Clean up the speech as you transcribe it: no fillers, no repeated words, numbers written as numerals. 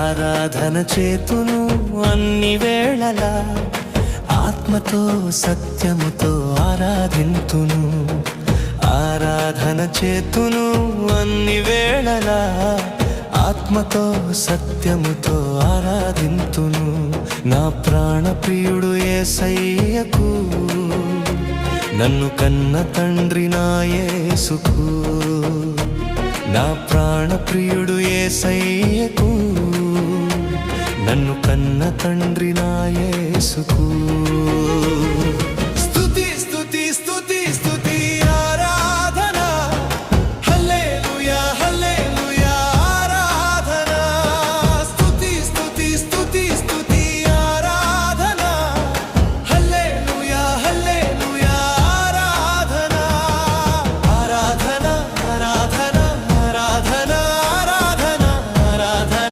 ఆరాధన చేతును అన్ని వేళలా, ఆత్మతో సత్యముతో ఆరాధింతును. ఆరాధన చేతును అన్ని వేళలా, ఆత్మతో సత్యముతో ఆరాధింతును. నా ప్రాణ ప్రియుడు యేసయ్యకు, నన్ను కన్న తండ్రి నా యేసుకు. నా ప్రాణ ప్రియుడు యేసయ్యకు, నన్ను కన్న తండ్రి నా యేసుకు.